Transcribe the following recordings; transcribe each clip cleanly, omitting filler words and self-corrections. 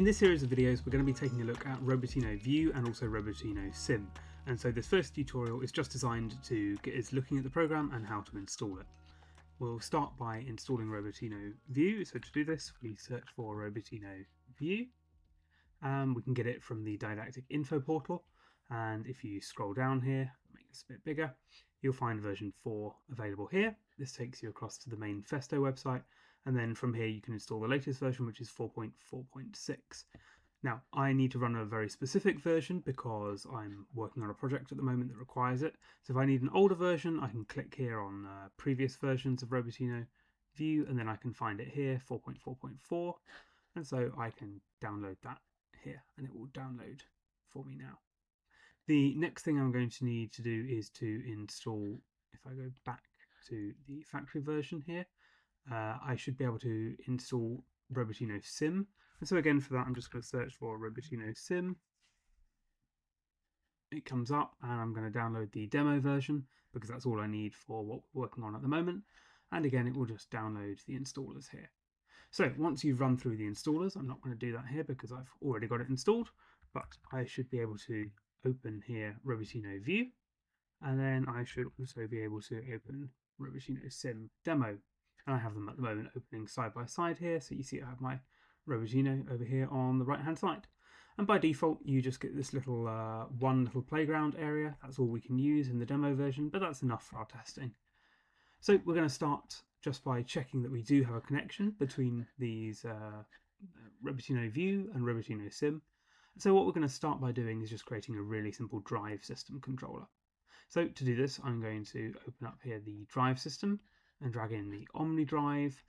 In this series of videos, we're going to be taking a look at Robotino View and also Robotino Sim. And so this first tutorial is just designed to get us looking at the program and how to install it. We'll start by installing Robotino View. So to do this, we search for Robotino View. We can get it from the Didactic Info portal. And if you scroll down here, make this a bit bigger, you'll find version 4 available here. This takes you across to the main Festo website. And then from here you can install the latest version, which is 4.4.6. Now, I need to run a very specific version because I'm working on a project at the moment that requires it. So if I need an older version, I can click here on previous versions of Robotino View, and then I can find it here, 4.4.4. And so I can download that here, and it will download for me now. The next thing I'm going to need to do is to install, if I go back to the factory version here, I should be able to install Robotino Sim. And so again, for that, I'm just going to search for Robotino Sim. It comes up, and I'm going to download the demo version because that's all I need for what we're working on at the moment. And again, it will just download the installers here. So once you've run through the installers, I'm not going to do that here because I've already got it installed, but I should be able to open here Robotino View, and then I should also be able to open Robotino Sim demo. And I have them at the moment opening side by side here. So you see I have my Robotino over here on the right hand side. And by default, you just get this little one little playground area. That's all we can use in the demo version, but that's enough for our testing. So we're going to start just by checking that we do have a connection between these Robotino View and Robotino Sim. So what we're going to start by doing is just creating a really simple drive system controller. So to do this, I'm going to open up here the drive system and drag in the Omni drive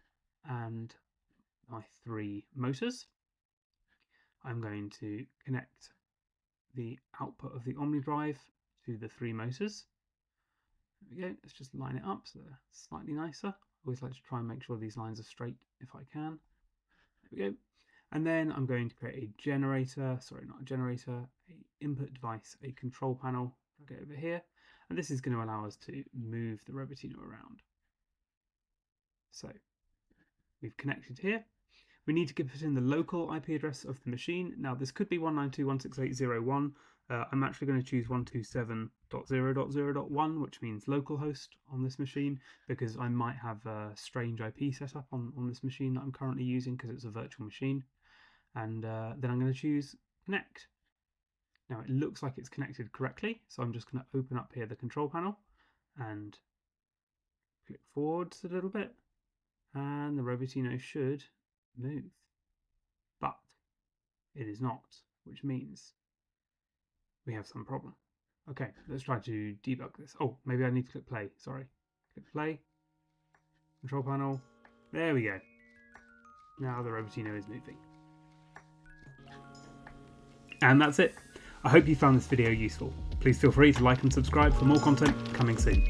and my 3 motors. I'm going to connect the output of the Omni drive to the 3 motors. There we go, let's just line it up so they're slightly nicer. I always like to try and make sure these lines are straight if I can. There we go. And then I'm going to create a generator, sorry, not a generator, a input device, a control panel, drag it over here. And this is going to allow us to move the Robotino around. So we've connected here. We need to put in the local IP address of the machine. Now this could be 192.168.0.1. I'm actually going to choose 127.0.0.1, which means localhost on this machine, because I might have a strange IP set up on this machine that I'm currently using because it's a virtual machine. And then I'm going to choose connect. Now it looks like it's connected correctly, so I'm just going to open up here the control panel and click forwards a little bit. And the Robotino should move, but it is not, which means we have some problem. Okay, let's try to debug this. Oh, maybe I need to click play, sorry. Click play, control panel, there we go. Now the Robotino is moving. And that's it. I hope you found this video useful. Please feel free to like and subscribe for more content coming soon.